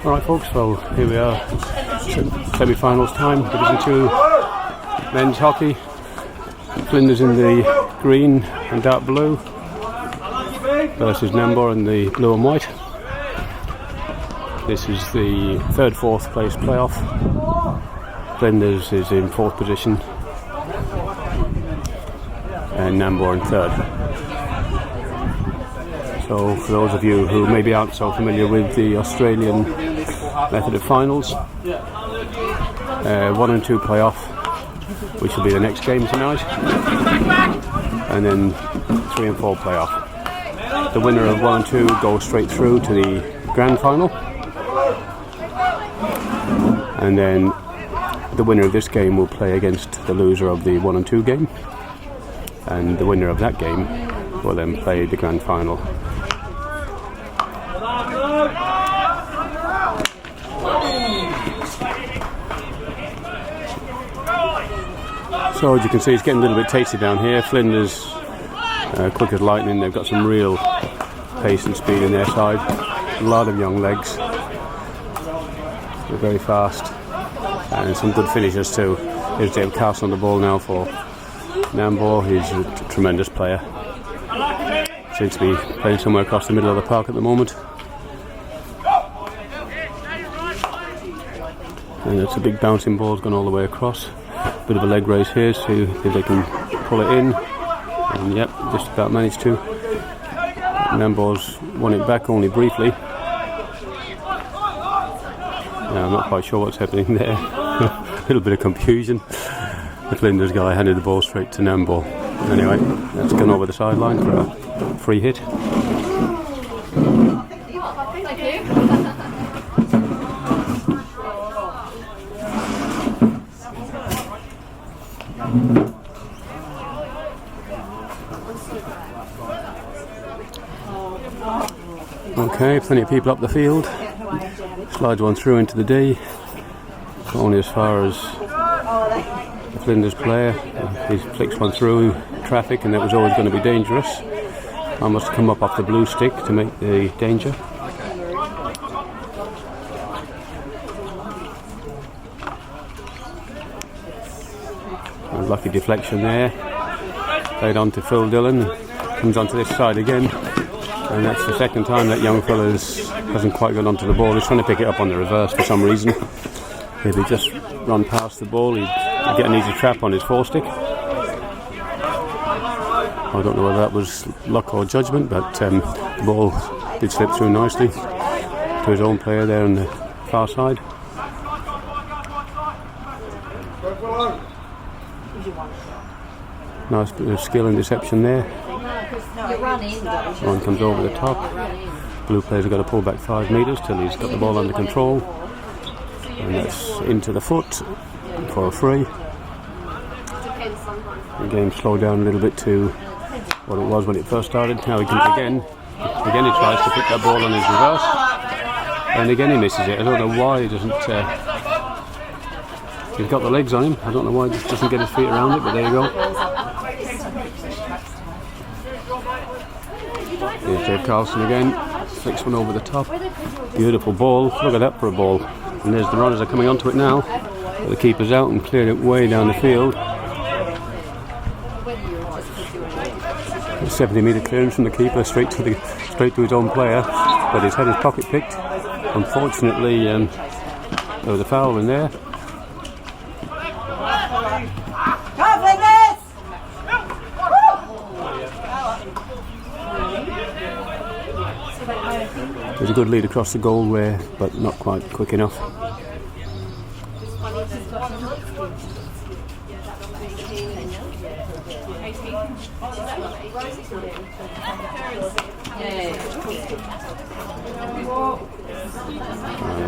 Alright folks, well here we are, semi-finals time, Division 2 men's hockey. Flinders in the green and dark blue versus Nambour in the blue and white. This is the 3rd, 4th place playoff. Flinders is in 4th position and Nambour in 3rd. So for those of you who maybe aren't so familiar with the Australian method of finals, 1 and 2 playoff, which will be the next game tonight, and then 3 and 4 playoff. The winner of 1 and 2 goes straight through to the grand final, and then the winner of this game will play against the loser of the 1 and 2 game, and the winner of that game will then play the grand final. So as you can see, it's getting a little bit tasty down here. Flinders, quick as lightning. They've got some real pace and speed in their side. A lot of young legs. They're very fast. And some good finishers too. Here's Dave Castle on the ball now for Nambour. He's a tremendous player. Seems to be playing somewhere across the middle of the park at the moment. And it's a big bouncing ball, it's gone all the way across. Bit of a leg race here, see if they can pull it in. And yep, just about managed to. Nambour's won it back only briefly. Yeah, I'm not quite sure what's happening there. A little bit of confusion. The Flinders guy handed the ball straight to Nambour. Anyway, that's gone over the sideline for a free hit. Okay, plenty of people up the field. Slides one through into the D. Only as far as the Flinders player. He flicks one through traffic, and that was always going to be dangerous. I must come up off the blue stick to make the danger. A lucky deflection there. Played on to Phil Dillon. Comes onto this side again. And that's the second time that young fella hasn't quite got onto the ball. He's trying to pick it up on the reverse for some reason. If he just run past the ball, he'd get an easy trap on his forestick. I don't know whether that was luck or judgment, but the ball did slip through nicely to his own player there on the far side. Nice bit of skill and deception there. One comes over the top. Blue player's got to pull back 5 metres till he's got the ball under control. And that's into the foot for a free. The game slowed down a little bit to what it was when it first started. Now he comes again. Again he tries to pick that ball on his reverse. And again he misses it. I don't know why he doesn't... he's got the legs on him. I don't know why he just doesn't get his feet around it, but there you go. Here's Dave Carlson again, flicks one over the top. Beautiful ball, look at that for a ball. And there's the runners are coming onto it now. But the keeper's out and cleared it way down the field. A 70-metre clearance from the keeper straight to his own player. But he's had his pocket picked. Unfortunately, there was a foul in there. There's a good lead across the goal there, but not quite quick enough.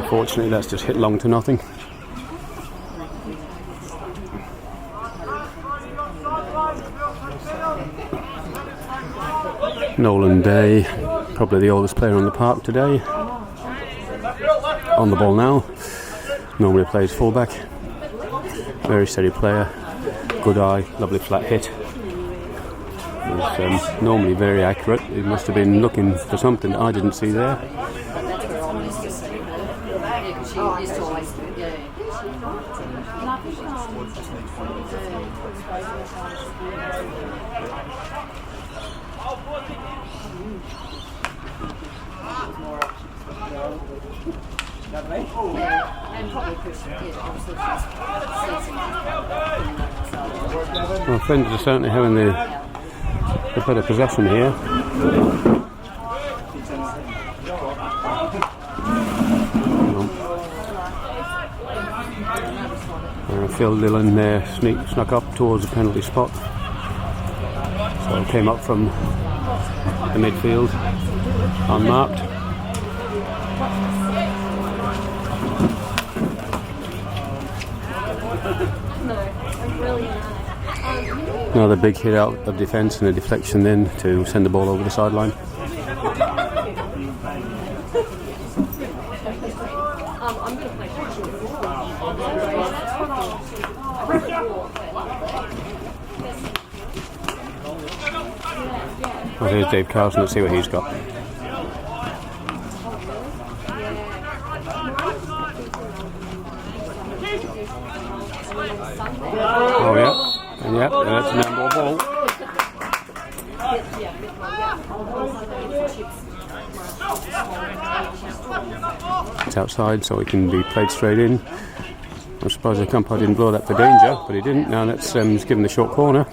Unfortunately, that's just hit long to nothing. Nolan Day, probably the oldest player on the park today. On the ball now. Normally plays fullback. Very steady player. Good eye, lovely flat hit. He's normally very accurate. He must have been looking for something I didn't see there. She used to always, yeah. And probably Christian, Well, Flinders are certainly having the better possession here. Phil Dillon there snuck up towards the penalty spot. So it came up from the midfield, unmarked. Another big hit out of defence and a deflection then to send the ball over the sideline. Well, here's Dave Carlson, let's see what he's got. Oh yeah, and that's a Nambour ball. It's outside, so it can be played straight in. I'm surprised the umpire didn't blow that for danger, but he didn't. Now let's just give him the short corner.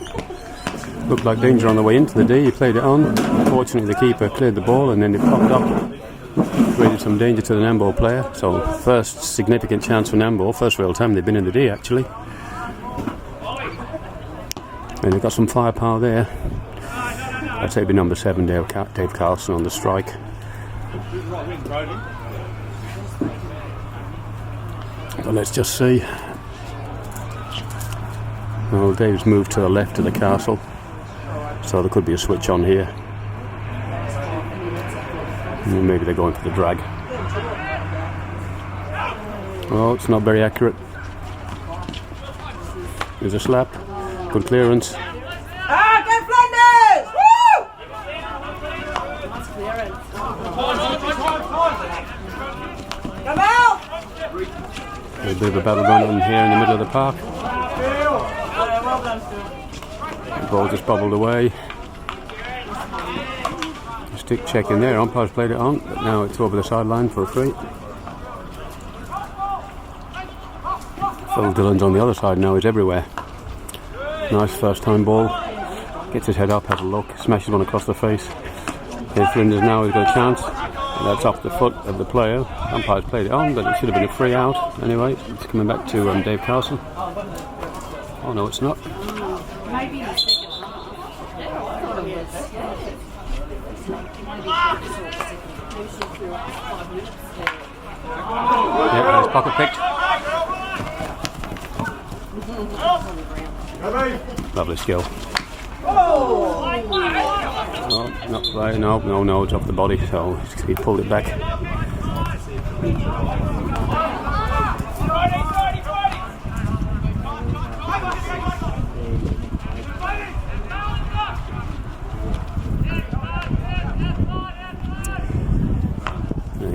Looked like danger on the way into the D, he played it on. Unfortunately the keeper cleared the ball and then it popped up. Created some danger to the Nambour player. So first significant chance for Nambour, first real time they've been in the D actually. And they've got some firepower there. I'd say it'd be number 7, Dave Carlson on the strike. But let's just see. Well, Dave's moved to the left of the castle. So there could be a switch on here. And maybe they're going for the drag. Oh, it's not very accurate. There's a slap. Good clearance. Get Flinders! Woo! Come out! There's a bit of a battle going on here in the middle of the park. The ball just bobbled away. Stick check in there, umpire's played it on, but now it's over the sideline for a free. Phil Dillon's on the other side now, he's everywhere. Nice first time ball. Gets his head up, has a look, smashes one across the face. Here's Flinders now, he's got a chance. That's off the foot of the player. Umpire's played it on, but it should have been a free out. Anyway, it's coming back to Dave Carlson. Oh no, it's not. Maybe the second Yep, there's pocket picked. Lovely skill. Oh, not play. No, it's off the body, so he pulled it back.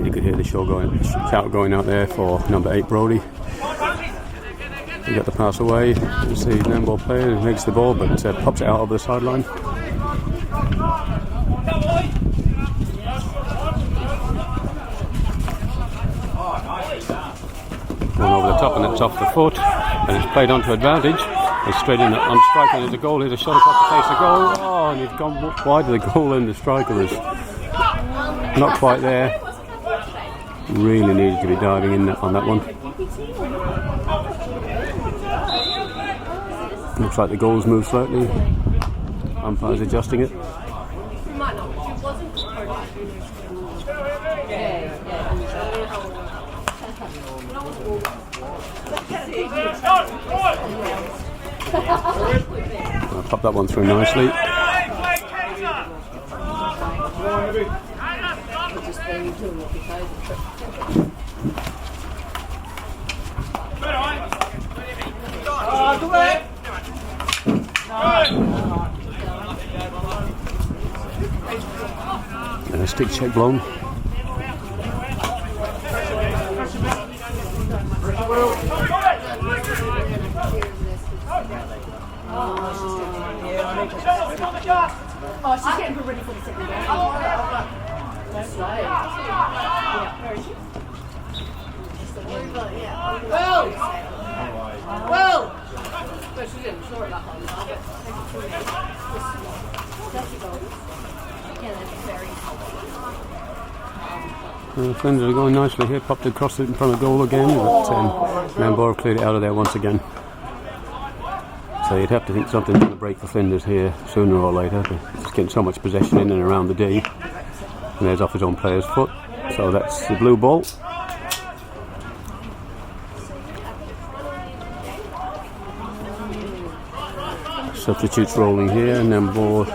You could hear the shout going out there for number 8 Brody. He got the pass away. You see Nambour player who makes the ball, but pops it out over the sideline. Going over the top, and it's off the foot, and it's played onto advantage. It's straight in on strike, and there's a goal. Here's a shot across the face of goal. Oh, and he's gone wide of the goal, and the striker is not quite there. Really needed to be diving in on that one. Looks like the goal's moved slightly. Umpire's adjusting it. I'll pop that one through nicely. And a stick check blown. Oh, she's getting her ready for the second game. That's slow. Yeah, where is she? Well! But she's in short that one. Yeah, that's very Flinders are going nicely here, popped across it in front of goal again, but Nambour cleared it out of there once again. So you'd have to think something's going to break for Flinders here sooner or later. He's getting so much possession in and around the D. And there's off his own player's foot. So that's the blue ball. Substitutes rolling here. Nambour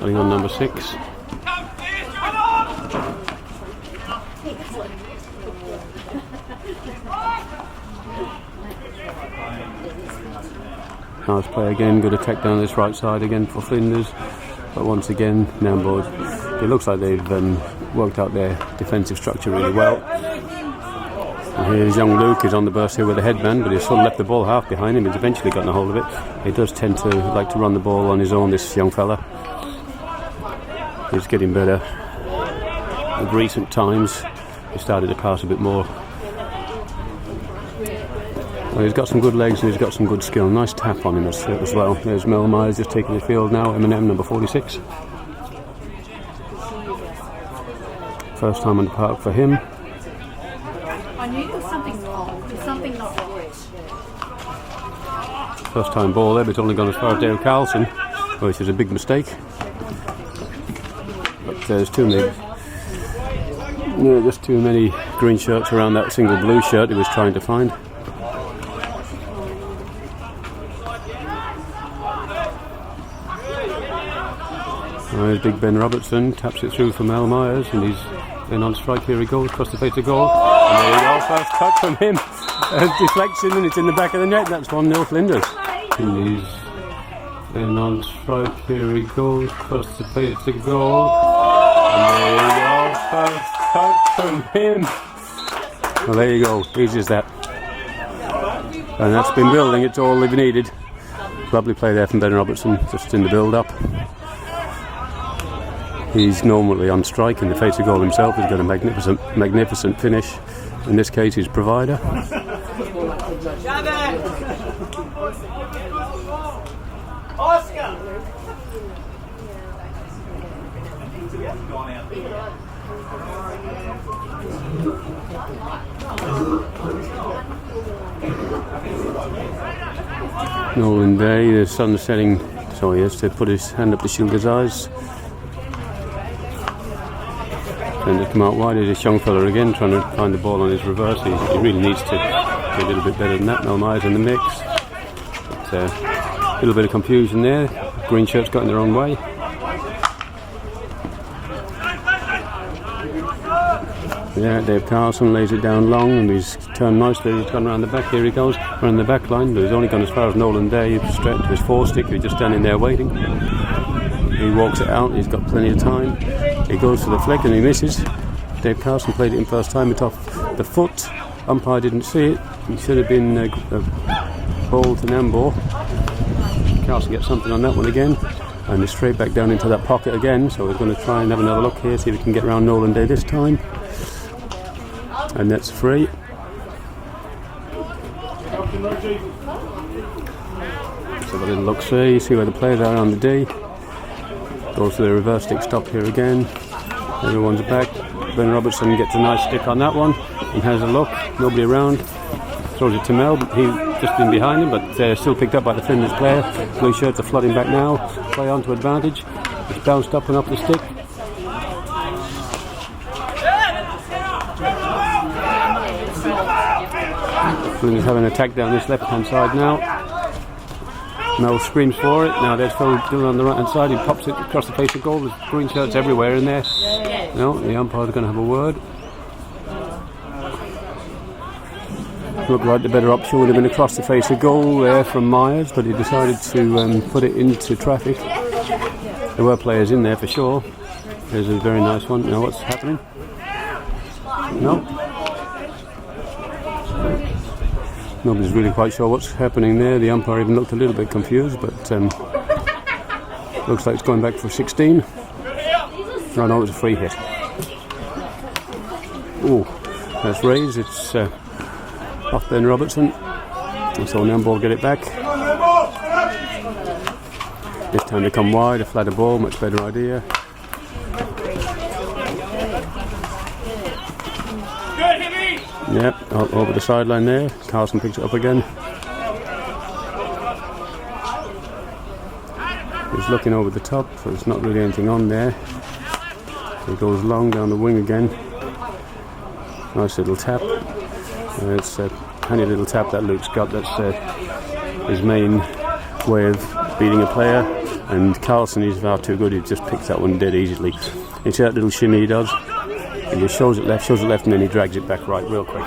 running on number 6. Nice play again, good attack down this right side again for Flinders, but once again Nambour, it looks like they've worked out their defensive structure really well. And here's young Luke, is on the burst here with a headband, but he's sort of left the ball half behind him. He's eventually gotten a hold of it. He does tend to like to run the ball on his own, this young fella. He's getting better at recent times. He started to pass a bit more. Well, he's got some good legs and he's got some good skill. Nice tap on him as well. There's Mel Myers just taking the field now. M&M number 46. First time on the park for him. I knew there was something wrong. There's something not right. First time ball there, but it's only gone as far as Dale Carlson, which is a big mistake. But there's too many. Just too many green shirts around that single blue shirt he was trying to find. There's Big Ben Robertson, taps it through for Mel Myers, and he's then on strike. Here he goes, across the face of goal. And there you go, first touch from him. A deflection, and it's in the back of the net. That's 1-0 Flinders. And he's then on strike. Here he goes, across the face of goal. And there you go, first touch from him. Well, there you go, easy as that. And that's been building, it's all they've needed. Lovely play there from Ben Robertson, just in the build-up. He's normally on strike in the face of goal himself. He's got a magnificent finish. In this case, his provider. Oscar! Nolan Day, the sun setting, so he has to put his hand up to shield his eyes. And to come out wide is this young fella again, trying to find the ball on his reverse. He really needs to be a little bit better than that. Mel Myers in the mix. But, a little bit of confusion there. Green shirts got in their own way. Yeah, Dave Carlson lays it down long and he's turned nicely. He's gone around the back. Here he goes, around the back line. But he's only gone as far as Nolan Day. He's straight to his four-stick. He's just standing there waiting. He walks it out. He's got plenty of time. He goes for the flick and he misses. Dave Carlson played it in first time. It off the foot. Umpire didn't see it. It should have been a ball to Nambour. Carlson gets something on that one again. And he's straight back down into that pocket again. So we're going to try and have another look here. See if we can get around Nolan Day this time. And that's free. Let's have a little look, see where the players are on the D. Goes to the reverse stick stop here again. Everyone's back. Ben Robertson gets a nice stick on that one and has a look. Nobody around. Throws it to Mel, but he's just been behind him, but still picked up by the Flinders player. Blue shirts are flooding back now. Play on to advantage. It's bounced up and up the stick. Flinders have an attack down this left-hand side now. Mel screams for it. Now there's Phil Dillon on the right-hand side. He pops it across the face of goal. There's green shirts everywhere in there. No, the umpire's going to have a word. Looked like the better option would have been across the face of goal there from Myers, but he decided to put it into traffic. There were players in there for sure. There's a very nice one. Now what's happening? No. Nobody's really quite sure what's happening there. The umpire even looked a little bit confused, but Looks like it's going back for 16. No, no, it was a free hit. Oh, that's raised. It's off Ben Robertson. And so Nambour get it back. This time they come wide, a flatter ball, much better idea. Yep, over the sideline there. Carlson picks it up again. He's looking over the top, so there's not really anything on there. He goes long down the wing again. Nice little tap. It's a handy little tap that Luke's got. That's his main way of beating a player. And Carlson, he's far too good. He just picks that one dead easily. You see that little shimmy he does? He just shows it left, and then he drags it back right real quick.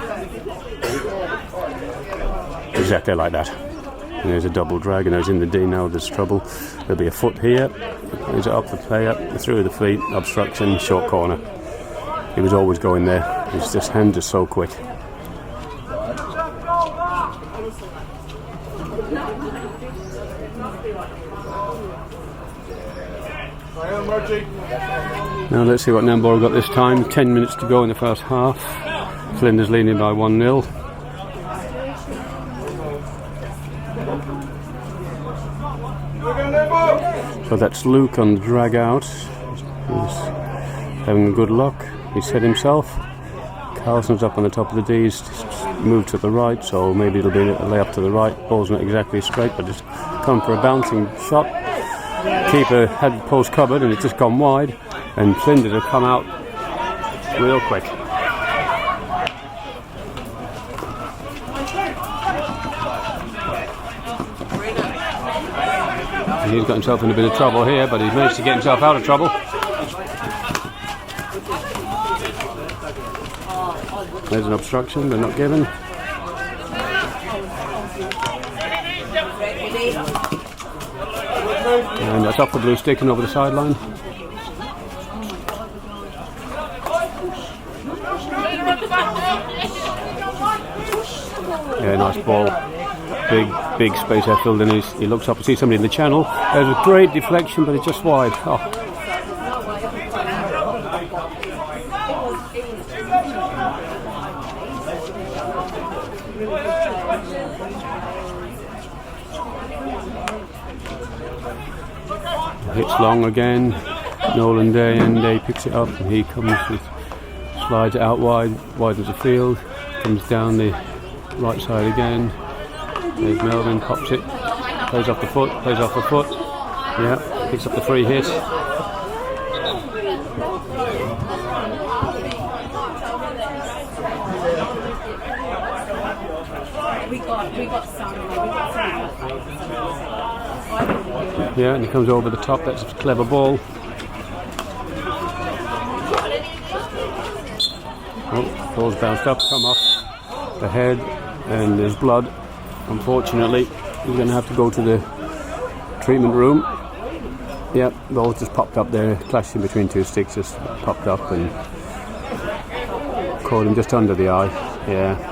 Exactly like that. And there's a double drag, and there's in the D now. There's trouble. There'll be a foot here. He's up the player, through the feet, obstruction, short corner. He was always going there. His hands are so quick. Now let's see what Nambour got this time. 10 minutes to go in the first half. Flinders leading by 1-0. So that's Luke on the drag out. He's having a good look. He set himself. Carlson's up on the top of the D's. Moved to the right, so maybe it'll be a lay up to the right. Ball's not exactly straight, but just come for a bouncing shot. Keeper had the post covered and it's just gone wide, and Flinders have come out real quick. And he's got himself in a bit of trouble here, but he's managed to get himself out of trouble. There's an obstruction, they're not given. And that's off the blue stick and over the sideline. Yeah, nice ball. Big space there filled in. He looks up to see somebody in the channel. There's a great deflection, but it's just wide. Oh. Hits long again. Nolan Day, and Day picks it up, and he comes with, slides it out wide, widens the field, comes down the right side again. Dave Melvin pops it, plays off the foot, yeah, picks up the free hit. Yeah, and he comes over the top. That's a clever ball. Oh, ball's bounced up, come off the head, and there's blood. Unfortunately, he's going to have to go to the treatment room. Yep, ball just popped up there, clashed in between two sticks, just popped up and caught him just under the eye. Yeah.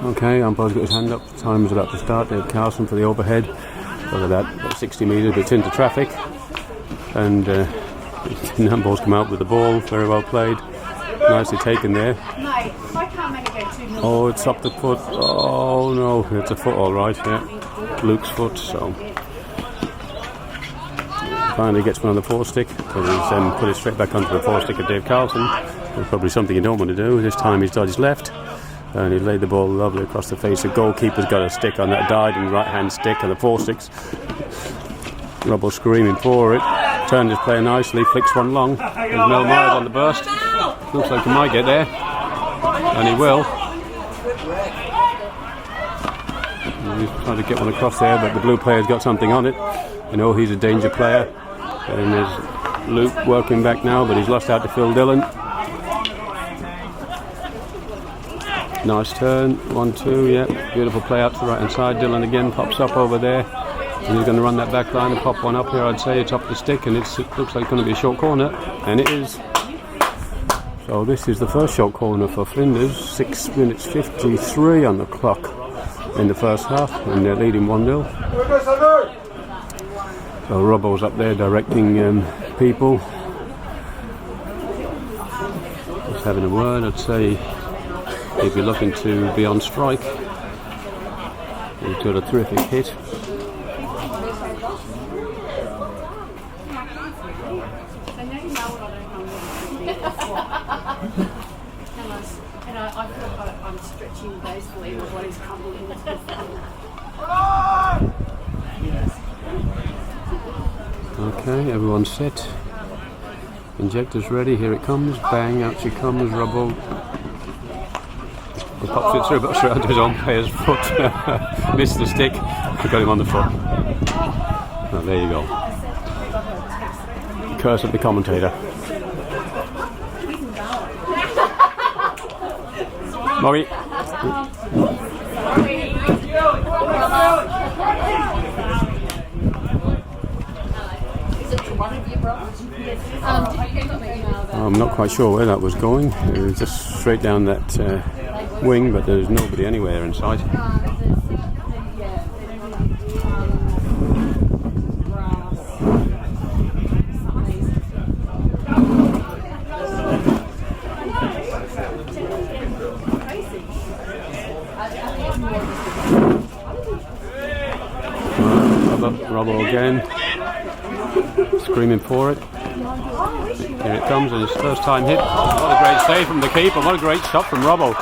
Okay, umpire's got his hand up. Time is about to start. Dave Carlson for the overhead. Look at that, about 60 metres, but it's into traffic. And Nambour's come out with the ball. Very well played. Nicely taken there. Oh, it's up the foot. Oh no, it's a foot all right, yeah. Luke's foot, so. Finally gets one on the four-stick, but he's put it straight back onto the four-stick of Dave Carlson. That's probably something you don't want to do. This time he's dodged left, and he laid the ball lovely across the face. The goalkeeper's got a stick on that diving right-hand stick, and the four-sticks. Rubble screaming for it. Turned his player nicely, flicks one long. There's Mel Myers on the burst. Looks like he might get there, and he will. He's trying to get one across there, but the blue player's got something on it. You know, he's a danger player. And there's Luke working back now, but he's lost out to Phil Dillon. Nice turn, 1-2, yeah. Beautiful play out to the right hand side. Dillon again pops up over there. And he's going to run that back line and pop one up here, I'd say. It's up the stick, and it looks like it's going to be a short corner. And it is. So this is the first short corner for Flinders. 6 minutes 53 on the clock in the first half, and they're leading 1-0. So Robbo's up there directing people. Just having a word, I'd say if you're looking to be on strike, he's got a terrific hit. And I feel like I'm stretching gracefully, my body's crumbling into the Okay, everyone's set. Injector's ready, here it comes. Bang, out she comes, Robbo. He pops it through, but straight onto his own player's foot. Missed the stick, got him on the foot. Oh, there you go. Curse of the commentator. Moggy. I'm not quite sure where that was going. It was just straight down that wing, but there's nobody anywhere in sight. Robbo again, screaming for it. Here it comes, and his first time hit. What a great save from the keeper, what a great shot from Robbo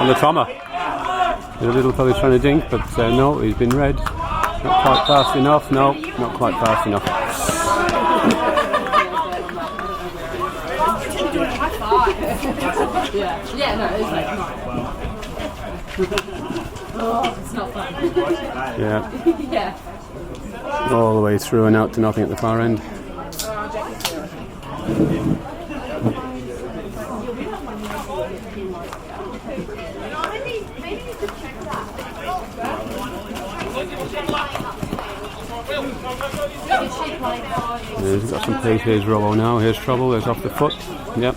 on the Tommer. The little fellow trying to dink, but no, he's been read. Not quite fast enough, no, not quite fast enough. Yeah, no, it's like oh, it's not fun. Yeah. Yeah. All the way through and out to nothing at the far end. He's got some pace. Here's Robbo now. Here's trouble. There's off the foot. Yep.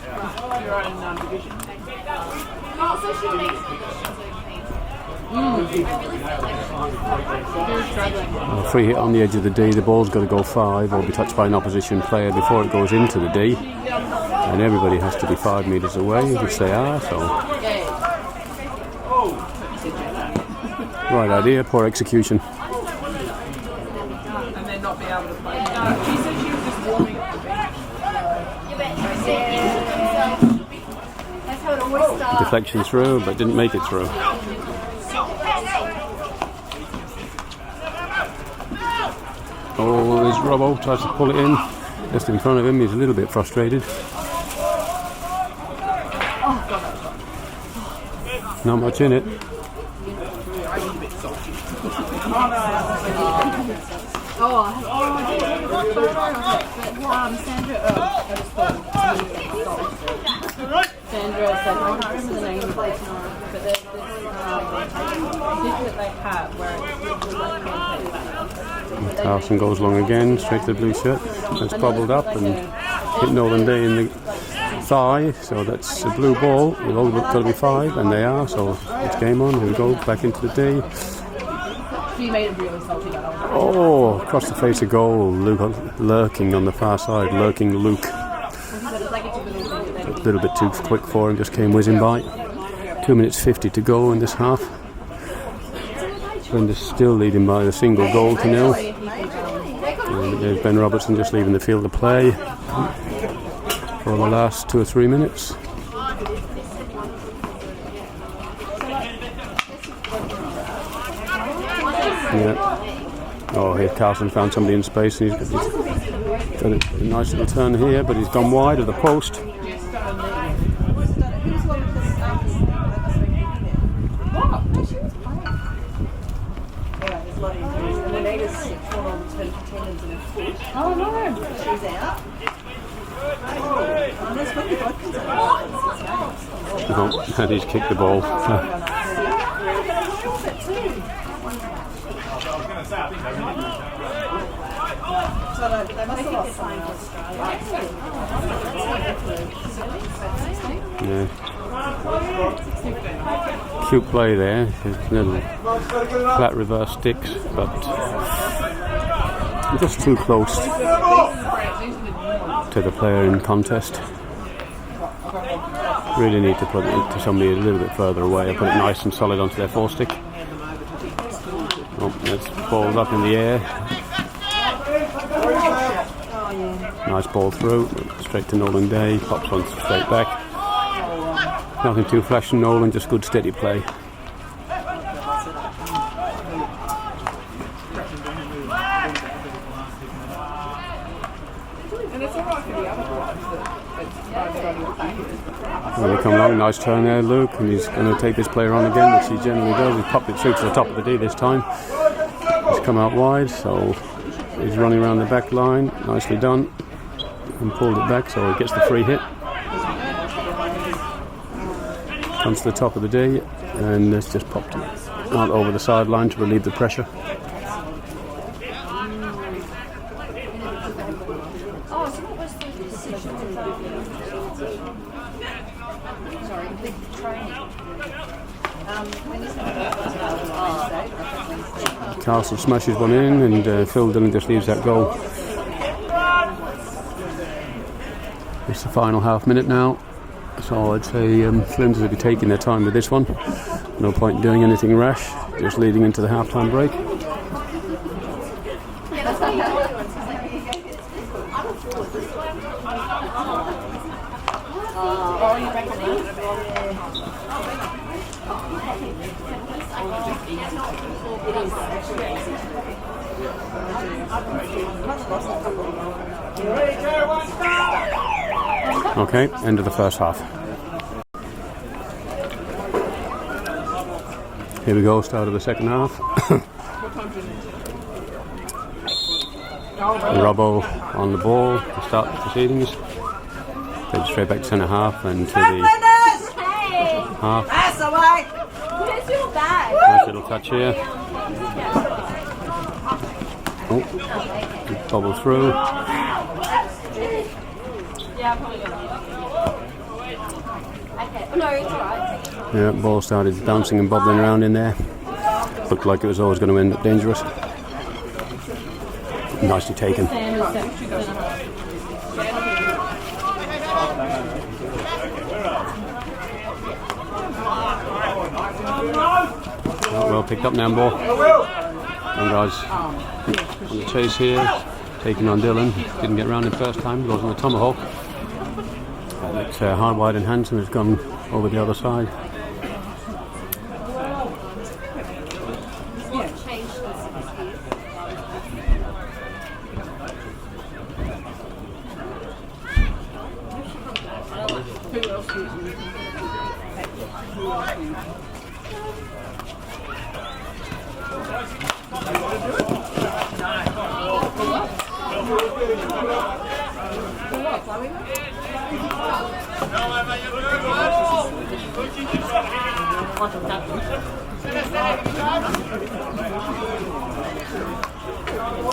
Free hit on the edge of the D. The ball's got to go 5 or be touched by an opposition player before it goes into the D. And everybody has to be 5 metres away, which they are. So, right idea, poor execution. And then not be able to play. She said she was just warming up the bench. That's how it always starts. Deflection through, but didn't make it through. Oh, there's Robbo, tries to pull it in. Just in front of him, he's a little bit frustrated. Not much in it. Sandra said, I can't remember the name of it, but there's this dish that they have where it's like pancake. Carson goes long again, straight to the blue shirt. That's bubbled up and hit Nolan Day in the thigh, so that's a blue ball. They've all got to be 5, and they are, so it's game on. Here we go, back into the D. She made it really salty, that one. Oh, across the face of goal, Luke lurking on the far side, lurking Luke. A little bit too quick for him, just came whizzing by. 2 minutes 50 to go in this half. Flinders still leading by a single goal to 0. And there's Ben Robertson just leaving the field of play for the last 2 or 3 minutes. Yeah. Oh, here Carson found somebody in space, and he's got a nice little turn here, but he's gone wide of the post. Oh no! She's out. Oh, and he's kicked the ball. They must have lost someone else. Yeah. Cute play there. Little flat reverse sticks, but just too close to the player in contest. Really need to put it to somebody a little bit further away. I put it nice and solid onto their forestick. Oh, that's balls up in the air. Nice ball through, straight to Nolan Day, pops one straight back. Nothing too flash from Nolan, just good steady play. When they come along, nice turn there, Luke, and he's going to take this player on again, which he generally does. He's popped it through to the top of the D this time. He's come out wide, so he's running around the back line, nicely done, and pulled it back, so he gets the free hit. Comes to the top of the D, and it's just popped out over the sideline to relieve the pressure. Castle smashes one in, and Phil Dillon just leaves that goal. It's the final half minute now, so I'd say Flinders will be taking their time with this one. No point in doing anything rash, just leading into the half-time break. Okay, end of the first half. Here we go, start of the second half. Robbo on the ball to start the proceedings. Played straight back to centre half and to the half. That's all right. Where's your bag? Nice little touch here. Oh, bobble through. Yeah, probably gonna. Okay. No, it's alright. Yeah, ball started bouncing and bobbling around in there. Looked like it was always going to end up dangerous. Nicely taken. Well picked up, Nambour. And guys on the chase here, taking on Dillon. Didn't get round him first time, goes on the tomahawk. But hard, wide and handsome has gone over the other side.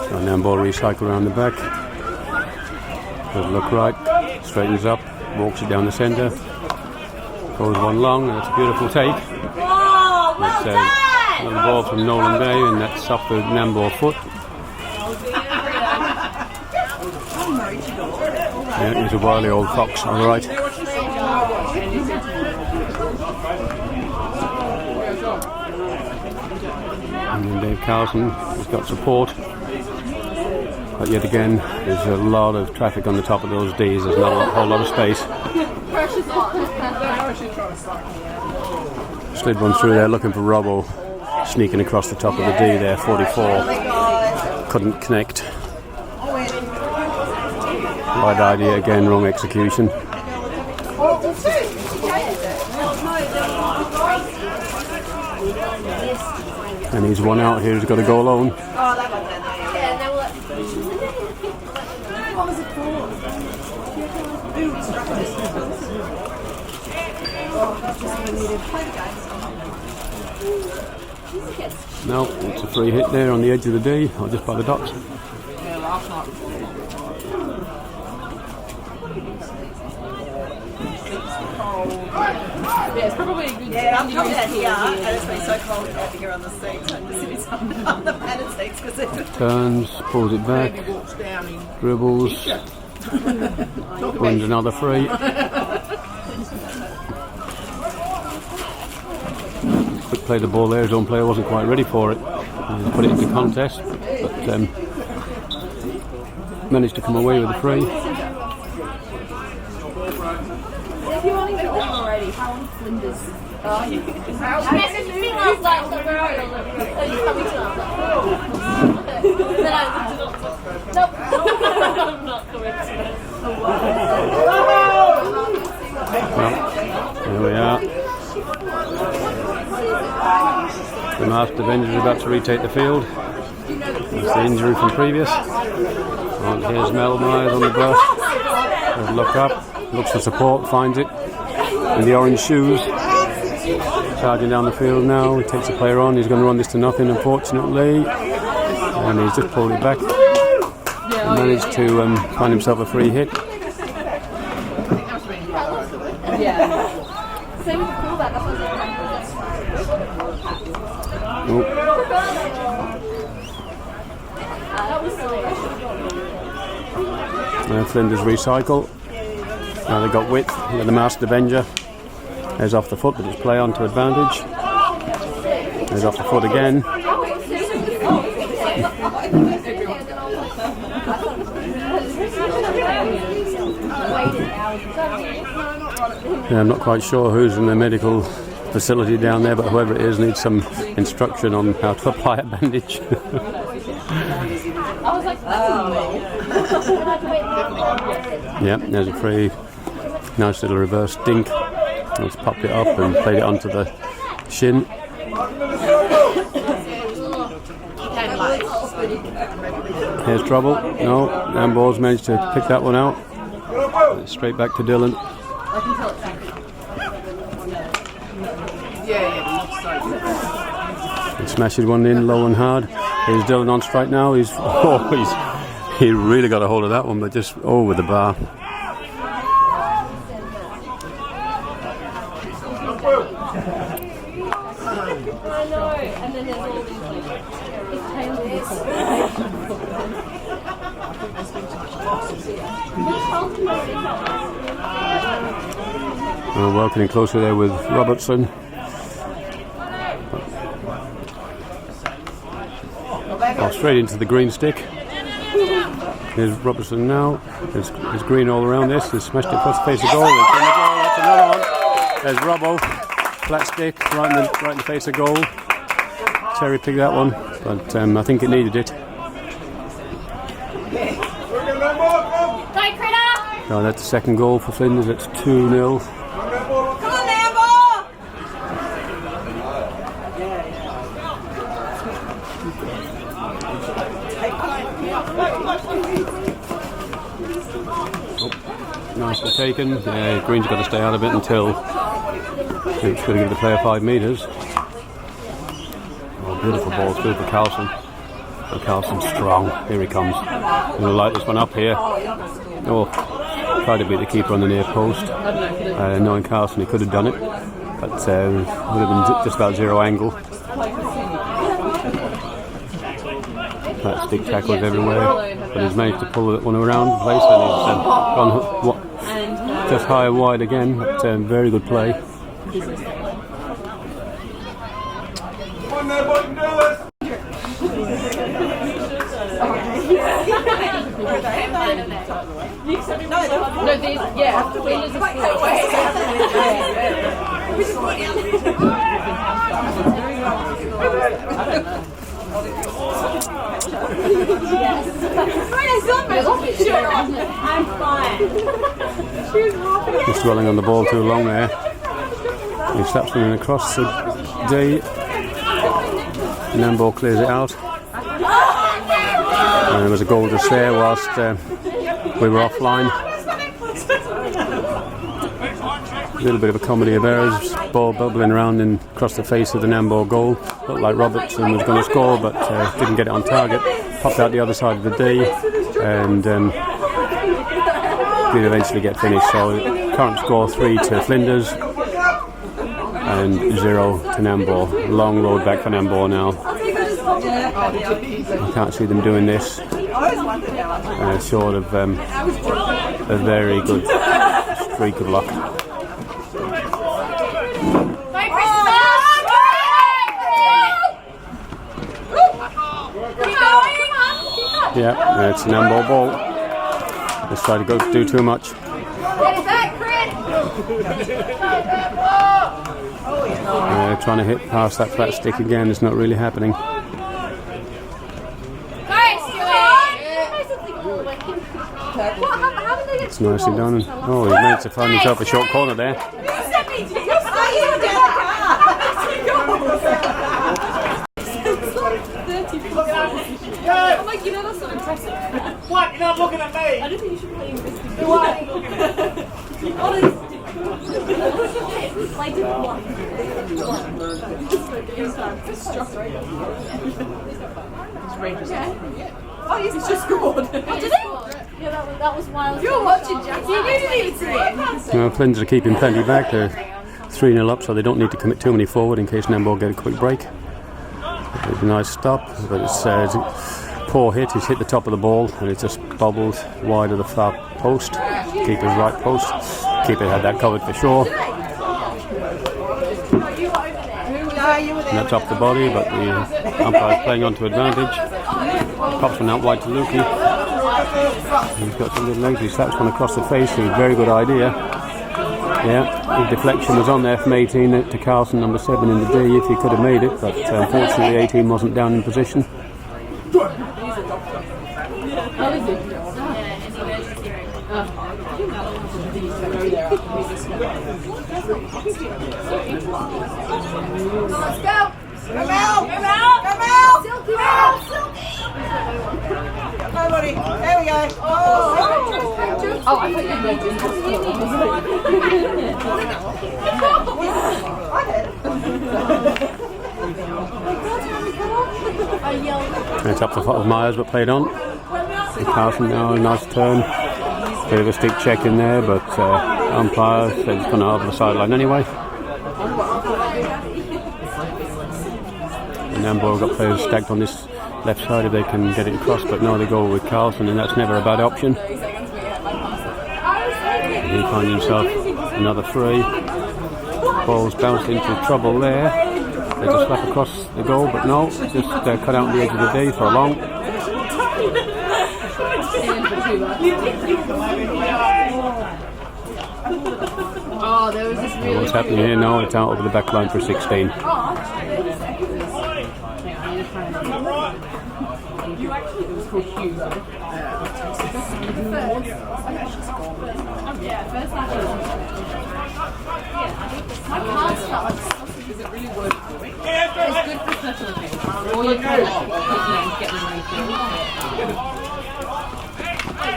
So Nambour recycle around the back. Doesn't look right. Straightens up, walks it down the centre. Goes one long, and it's a beautiful take. It's another ball from Nolan Day, and that's off the Nambour foot. Yeah, he's a wily old fox, alright. And then Dave Carlson has got support. But yet again, there's a lot of traffic on the top of those Ds. There's not a whole lot of space. Slid one through there looking for Robbo, sneaking across the top of the D there, 44. Couldn't connect. Right idea again, wrong execution. And he's one out here, he's got to go alone. No, it's a free hit there on the edge of the D, or just by the docks. Yeah, it's probably a good Yeah, I'm coming out here, and it's been so cold out here on the seats. I'm just sitting on the padded seats because it's Turns, pulls it back, dribbles, wins another free. Quick play the ball there, his own player wasn't quite ready for it. He put it into contest, but managed to come away with the free. If you want to get one already, how on Flinders? Yes, if you think I was like, where are you? Are you coming to us? Then I looked it up. Nope. I'm not coming to it. Well, there we are. The Master Avenger is about to retake the field. That's the injury from previous. And here's Mel Myers on the bus. There's look up, looks for support, finds it in the orange shoes. Charging down the field now, he takes the player on, he's going to run this to nothing unfortunately. And he's just pulled it back. Managed to find himself a free hit. Yeah. Same with the fullback, that's what Oh. That was silly. Flinders recycle. Now they've got width. They've got the Master Avenger. There's off the foot, but it's play on to advantage. There's off the foot again. Yeah, I'm not quite sure who's in the medical facility down there, but whoever it is needs some instruction on how to apply a bandage. Yeah, there's a free, nice little reverse dink. Let's popped it up and played it onto the shin. Here's trouble. No, Nambour's managed to pick that one out. Straight back to Dylan. He smashes one in low and hard. Here's Dylan on strike now. He really got a hold of that one, but just over the bar. Working closer there with Robertson. Straight into the green stick. Here's Robertson now. There's green all around this. He's smashed it across the face of goal. It's in the goal. That's another one. There's Robbo. Flat stick right in the face of goal. Terry picked that one, but I think it needed it. No, that's the second goal for Flinders. It's 2-0. Nicely taken. Yeah, Green's got to stay out of it until it's going to give the player 5 metres. Oh, beautiful ball through for Carlson. And Carlson's strong. Here he comes. We'll light this one up here. Oh, tried to beat the keeper on the near post. Knowing Carlson, he could have done it, but would have been just about zero angle. That stick tackles everywhere, but he's managed to pull that one around the place, and he's gone just high and wide again. But very good play. No, these, yeah, Flinders is I'm fine. Just dwelling on the ball too long there. He slaps one across the D. Nambour clears it out. And there was a goal just there whilst we were offline. A little bit of a comedy of errors. Ball bubbling around and across the face of the Nambour goal. Looked like Robertson was going to score, but didn't get it on target. Popped out the other side of the D. and did eventually get finished. So current score 3 to Flinders and 0 to Nambour. Long road back for Nambour now. I can't see them doing this. Short of a very good streak of luck. Yeah, it's a Nambour ball. Let's try to do too much. Trying to hit past that flat stick again. It's not really happening. It's nicely done. Oh, he managed to find himself a short corner there. I'm like, you know, that's not impressive. What? You're not looking at me? I don't think you should play in this. Why are you looking at me? Like, didn't want. Oh, he's just scored. Oh, did it? Yeah, that was wild. You're watching, Jack. You didn't see it. Flinders are keeping plenty back. They're 3-0 up, so they don't need to commit too many forward in case Nambour get a quick break. It's a nice stop, but it's a poor hit. He's hit the top of the ball and it just bobbled wide of the far post. Keeper's right post. Keeper had that covered for sure. And that's off the body, but the umpire's playing onto advantage. Pops one out wide to Lukey. He's got some good legs. He slaps one across the face. A very good idea. Yeah, the deflection was on there from 18 to Carlson, number 7 in the D, if he could have made it, but unfortunately 18 wasn't down in position. Let's go! Come out! Come out! Come out! Silky! Come out! Silky! Come buddy. There we go. Oh, Oh, I thought you meant It's up to Myers, but played on. And Carlson now, a nice turn. Bit of a stick check in there, but umpire said it's gone over the sideline anyway. And Nambour got players stacked on this left side if they can get it across, but no, they go with Carlson, and that's never a bad option. And he finds himself another 3. Ball's bounced into trouble there. They just slap across the goal, but no, just cut out the edge of the D for a long. Oh, there was this really. What's happening here now? It's out over the back line for 16.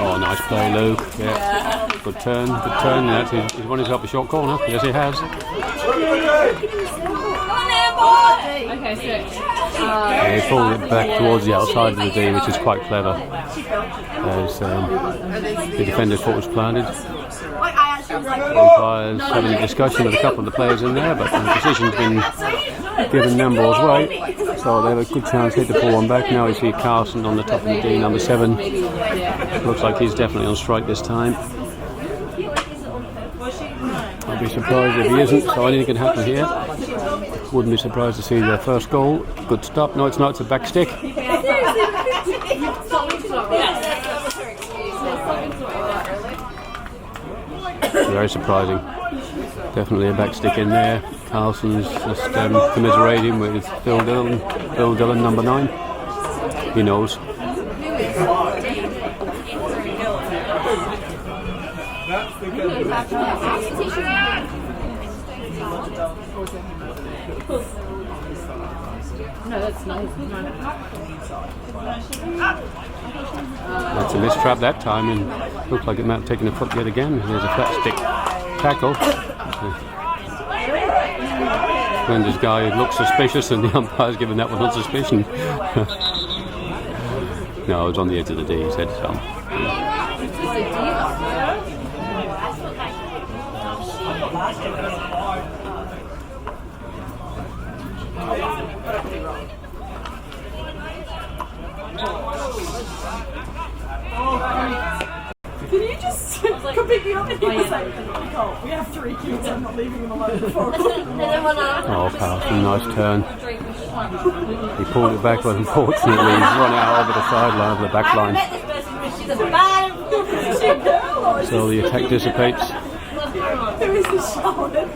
Oh, nice play, Luke. Yeah. Good turn, good turn. That's he's won himself a short corner. Yes, he has. Okay, so He pulled it back towards the outside of the D, which is quite clever. As the defender's foot was planted. Umpires having a discussion with a couple of the players in there, but the decision's been given Nambour's way, so they have a good chance here to pull one back. Now you see Carlson on the top of the D, number 7. Looks like he's definitely on strike this time. I'll be surprised if he isn't, so anything can happen here. Wouldn't be surprised to see their first goal. Good stop. No, it's not, it's a back stick. Very surprising. Definitely a back stick in there. Carlson's just commiserating with Phil Dillon, number 9. He knows. no, that's nice. That's a mistrap that time, and looks like it might have taken a foot yet again. There's a flat stick tackle. Flinders guy looks suspicious, and the umpire's given that one on suspicion. No, it was on the edge of the D, he said so. Can you just come pick me up and he was like, oh, we have 3 kids, I'm not leaving them alone before. Oh, Carlson, nice turn. He pulled it back, but unfortunately he's run out over the sideline, over the back line. So the attack dissipates. Who is this Charlotte?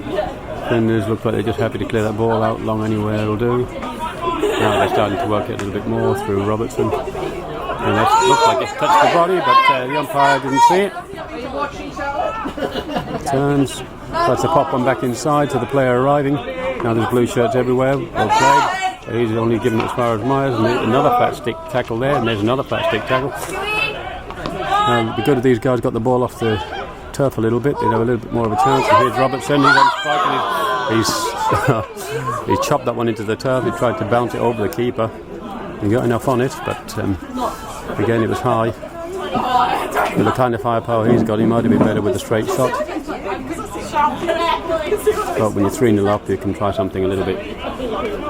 Flinders look like they're just happy to clear that ball out. Long anywhere will do. Now they're starting to work it a little bit more through Robertson. And that looked like it touched the body, but the umpire didn't see it. Turns, tries to pop one back inside to the player arriving. Now there's blue shirts everywhere, well played. He's only given it as far as Myers, and another flat stick tackle there, and there's another flat stick tackle. It'd be good if these guys got the ball off the turf a little bit, they'd have a little bit more of a chance. And here's Robertson, he's on strike, and he's chopped that one into the turf. He tried to bounce it over the keeper. He got enough on it, but again it was high. With the kind of firepower he's got, he might have been better with a straight shot. But when you're 3-0 up, you can try something a little bit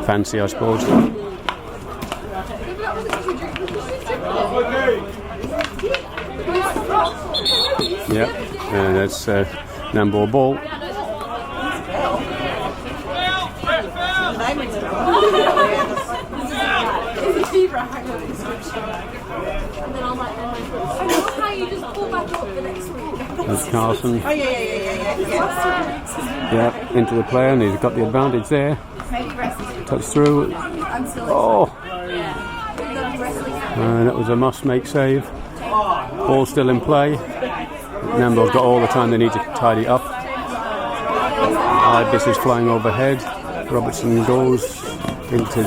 fancy, I suppose. Yeah, and that's Nambour ball. That's Carlson. Yeah, into the player, and he's got the advantage there. Touch through. Oh! And that was a must-make save. Ball still in play. Nambour's got all the time they need to tidy up. Ibis is flying overhead. Robertson goes into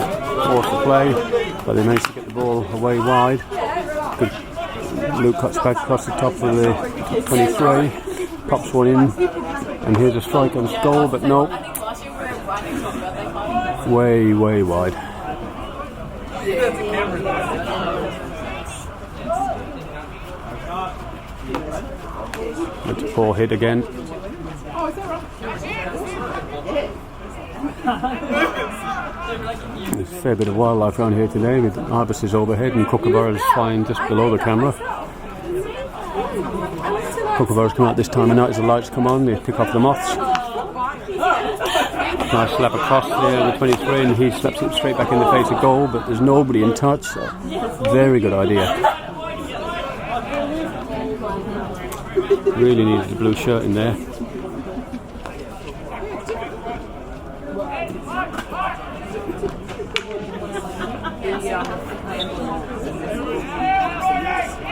force the play, but they managed to get the ball away wide. Good. Luke cuts back across the top of the 23, pops one in, and here's a strike on goal, but no. Way wide. That's a poor hit again. There's a fair bit of wildlife around here today, with ibises overhead and kookaburras flying just below the camera. Kookaburras come out this time of night as the lights come on, they pick off the moths. Nice slap across there, the 23, and he slaps it straight back in the face of goal, but there's nobody in touch. So very good idea. Really needed a blue shirt in there.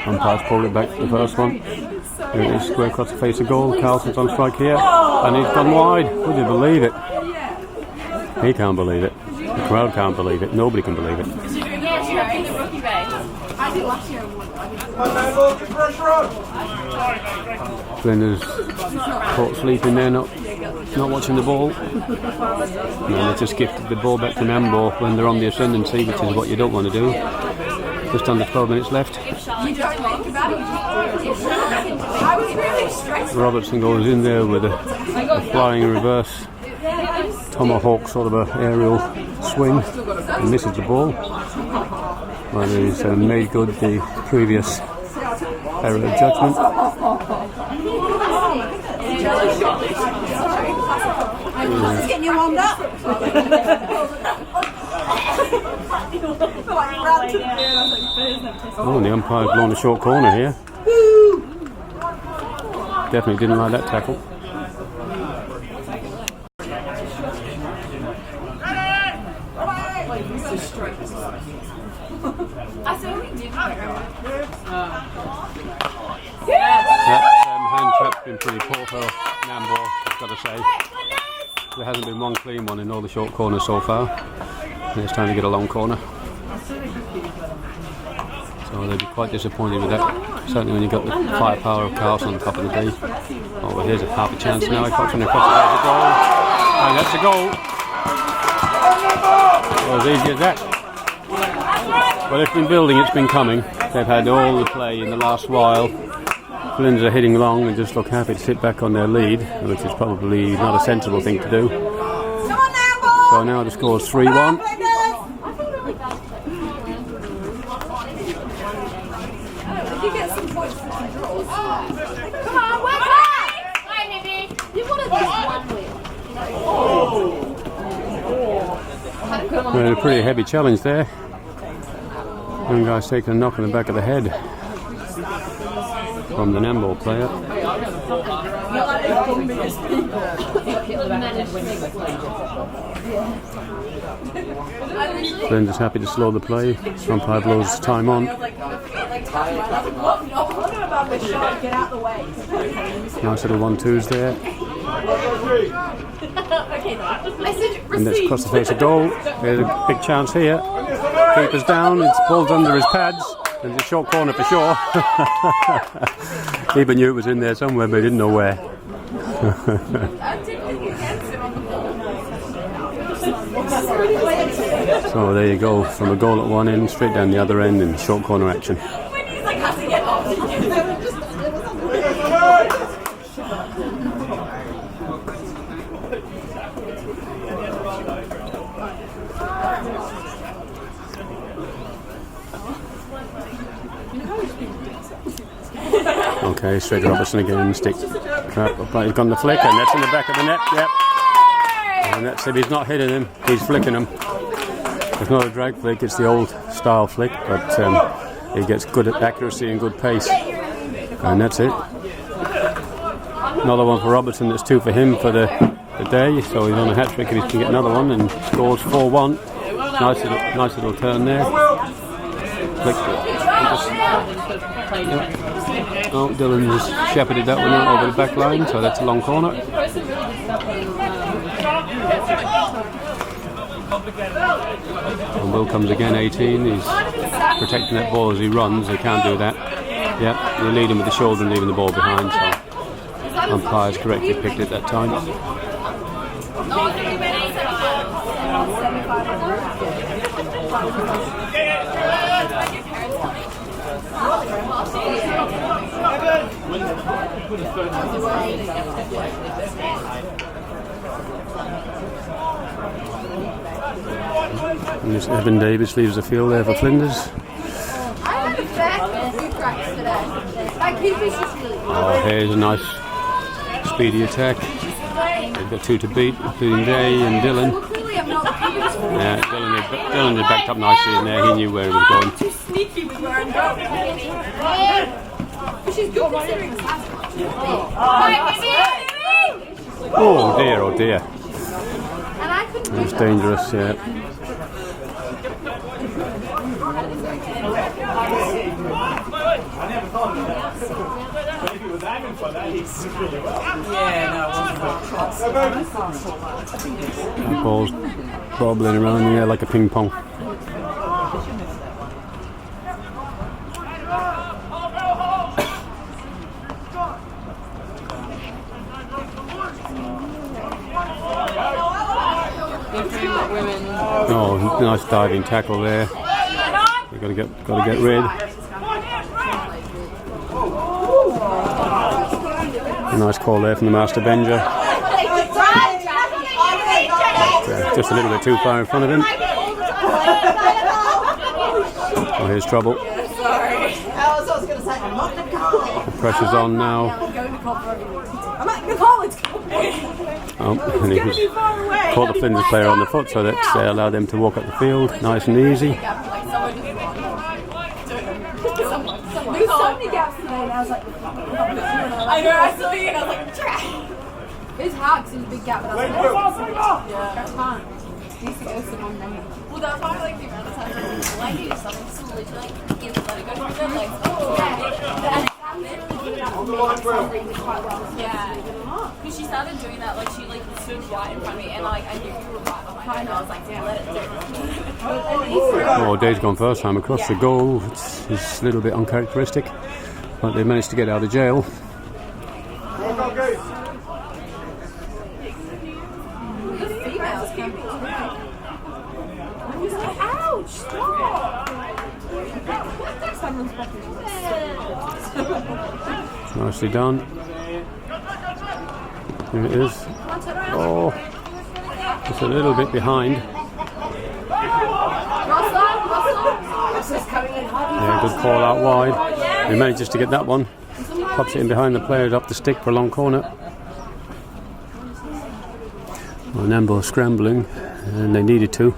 Umpire's pulled it back to the first one. Here it is, square across the face of goal. Carlson's on strike here, and he's gone wide. Would you believe it? He can't believe it. The crowd can't believe it. Nobody can believe it. Flinders caught sleeping there, not watching the ball. And they just gifted the ball back to Nambour when they're on the ascendancy, which is what you don't want to do. Just under 12 minutes left. Robertson goes in there with a flying reverse tomahawk sort of a aerial swing and misses the ball. Well, he's made good the previous error of judgment. Just getting you warmed up. Oh, and the umpire's blown a short corner here. Definitely didn't like that tackle. That hand trap's been pretty poor for Nambour, I've got to say. There hasn't been one clean one in all the short corners so far. And it's time to get a long corner. So they'll be quite disappointed with that. Certainly when you've got the firepower of Carlson on top of the day. Oh, well, here's a half a chance now. He pops in across the goal. And that's a goal. Well, as easy as that. Well, it's been building, it's been coming. They've had all the play in the last while. Flinders are hitting long and just look happy to sit back on their lead, which is probably not a sensible thing to do. Come on, Nambour! So now the score's 3-1. You get some points for some draws. Come on, work hard! Hi, Nibby. You wanted this one win. A pretty heavy challenge there. One guy's taking a knock on the back of the head from the Nambour player. Flinders happy to slow the play. Umpire blows time on. Nice little 1-2s there. And that's across the face of goal. There's a big chance here. Keeper's down, it's ball's under his pads. There's a short corner for sure. Keeper knew it was in there somewhere, but he didn't know where. So there you go, from a goal at one end, straight down the other end in short corner action. Okay, straight to Robertson again, stick trap, but he's gone the flick, and that's in the back of the net, yep. And that's it, he's not hitting him, he's flicking him. It's not a drag flick, it's the old style flick, but he gets good accuracy and good pace. And that's it. Another one for Robertson, that's 2 for him for the day, so he's on a hat-trick if he can get another one, and scores 4-1. Nice little turn there. Flick. Oh, Dylan just shepherded that one out over the back line, so that's a long corner. And Will comes again, 18. He's protecting that ball as he runs. He can't do that. Yep, you lead him with the shoulder and leaving the ball behind, so umpire's correctly picked it that time. And this Evan Davis leaves the field there for Flinders. Oh, here's a nice speedy attack. They've got 2 to beat, including Day and Dylan. Yeah, Dylan had backed up nicely in there. He knew where he was going. Too sneaky with where I'm going. She's good considering this last one. Oh dear, oh dear. It's dangerous, yeah. The ball's bobbling around in the air like a ping pong. Oh, nice diving tackle there. You've got to get rid. A nice call there from the master benger. Just a little bit too far in front of him. Oh, here's trouble. The pressure's on now. I'm at the college. Oh, and he was caught the Flinders player on the foot, so that allowed them to walk up the field nice and easy. There's so many gaps today, and I was like, I know, I saw you, and I was like, trash. It was hard because it was a big gap, but I was like, yeah, that's fine. I used to go to one day. Well, that's why I like the amount of times I think like it, so I'm just literally like, give it, let it go from there, like, oh, yeah. Yeah, because she started doing that, like she like stood right in front of me, and like I knew you were right behind me, and I was like, yeah, let it do. Oh, Dave's gone first time across the goal. It's a little bit uncharacteristic, but they managed to get out of jail. Ouch! Stop! Nicely done. Here it is. Oh, it's a little bit behind. Yeah, good call out wide. He manages to get that one. Pops it in behind the players up the stick for a long corner. Well, Nambour scrambling, and they needed to.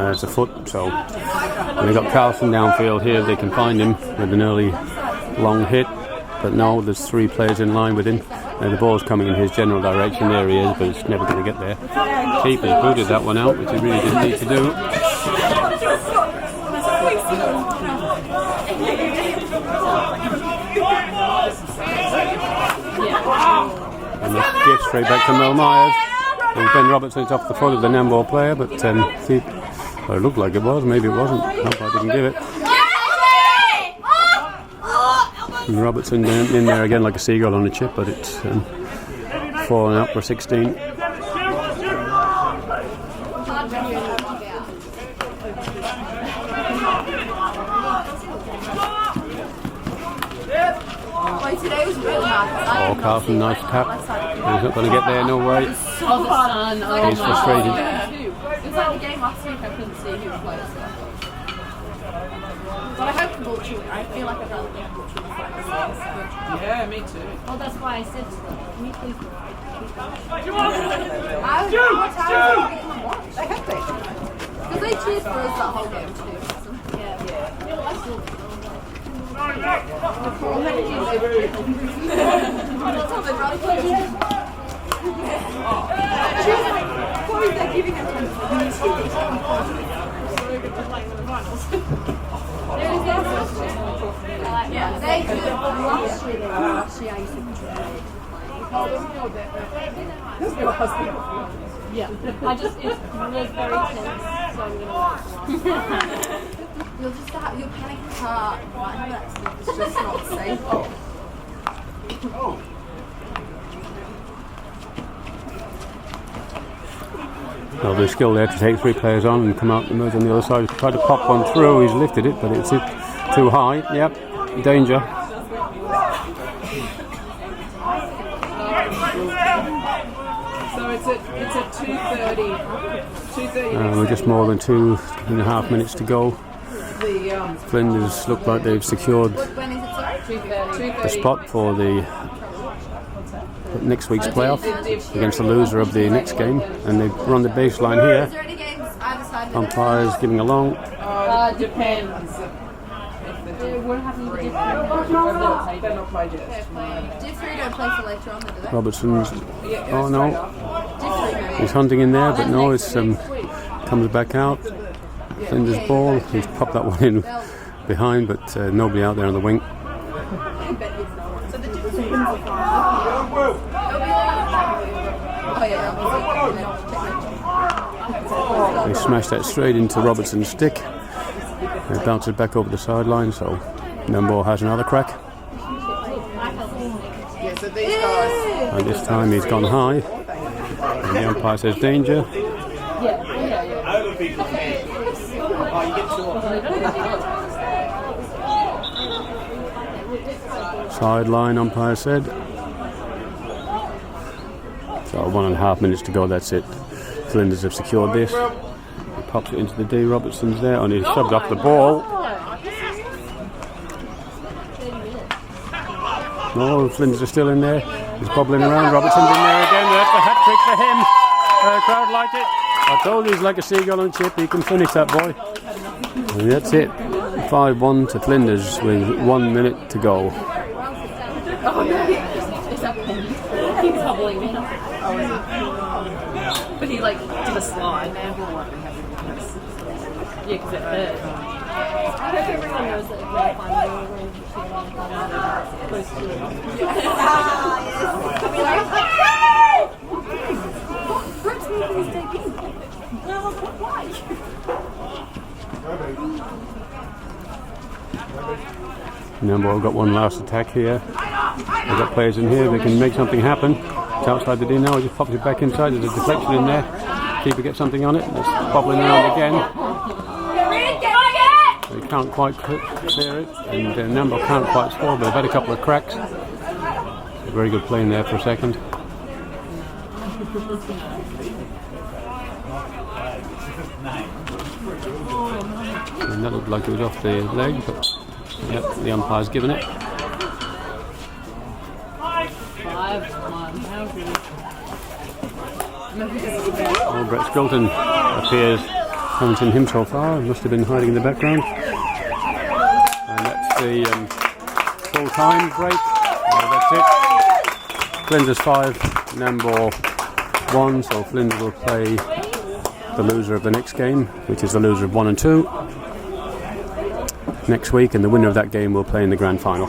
It's a foot, so when they got Carlson downfield here, they can find him with an early long hit. But no, there's 3 players in line with him. The ball's coming in his general direction. There he is, but it's never going to get there. Keeper's booted that one out, which he really didn't need to do. And the gift straight back to Mel Myers. Ben Robertson's off the foot of the Nambour player, but well, it looked like it was, maybe it wasn't. Hope I didn't give it. And Robertson in there again like a seagull on a chip, but it's falling out for 16. Oh, Carlson, nice tap. He's not going to get there, no way. He's frustrated. It's like the game last week, I couldn't see who played. But I hope the ball chewing. I feel like I'd rather get ball chewing. Yeah, me too. Well, that's why I said me too. They have to. Because they cheered for us that whole game too. They're giving it yeah, they did last year. I used to Yeah, it's very tense, so I'm gonna watch. You'll panic attack. It's just not safe. Well, there's skill there to take 3 players on and come out and emerge on the other side. Tried to pop one through, he's lifted it, but it's too high. Yep, danger. So it's at 2:30. We're just more than 2.5 minutes to go. Flinders look like they've secured the spot for the next week's playoff against the loser of the next game, and they've run the baseline here. Umpires giving a long. Depends. What happened with They're not played yet. Div 3 don't play for later on, do they? Robertson's. Oh no, he's hunting in there, but no, it's comes back out. Flinders' ball. He's popped that one in behind, but nobody out there on the wing. They smashed that straight into Robertson's stick. They bounced it back over the sideline, so Nambour has another crack. And this time he's gone high. And the umpire says danger. Sideline, umpire said. So 1.5 minutes to go, that's it. Flinders have secured this. He pops it into the D. Robertson's there, and he's subbed off the ball. No, Flinders are still in there. He's bobbling around. Robertson's in there again. That's a hat trick for him. Crowd liked it. I told you he's like a seagull on a chip. He can finish that boy. And that's it. 5-1 to Flinders with 1 minute to go. He's hobbling me. But he did a slide. Yeah, because it hurt. I hope everyone knows that if they're finding close to Nambour got one last attack here. They've got players in here, they can make something happen. It's outside the D now, he just pops it back inside, there's a deflection in there. Keeper gets something on it, it's bobbling around again. They can't quite clear it, and Nambour can't quite score, but they've had a couple of cracks. A very good play in there for a second. And that looked like it was off the leg, but yep, the umpire's given it. 5-1. How good. Oh, Brett Skelton appears, haven't seen him so far, must have been hiding in the background. And that's the full time break. That's it. Flinders 5, Nambour 1, so Flinders will play the loser of the next game, which is the loser of 1 and 2, next week, and the winner of that game will play in the grand final.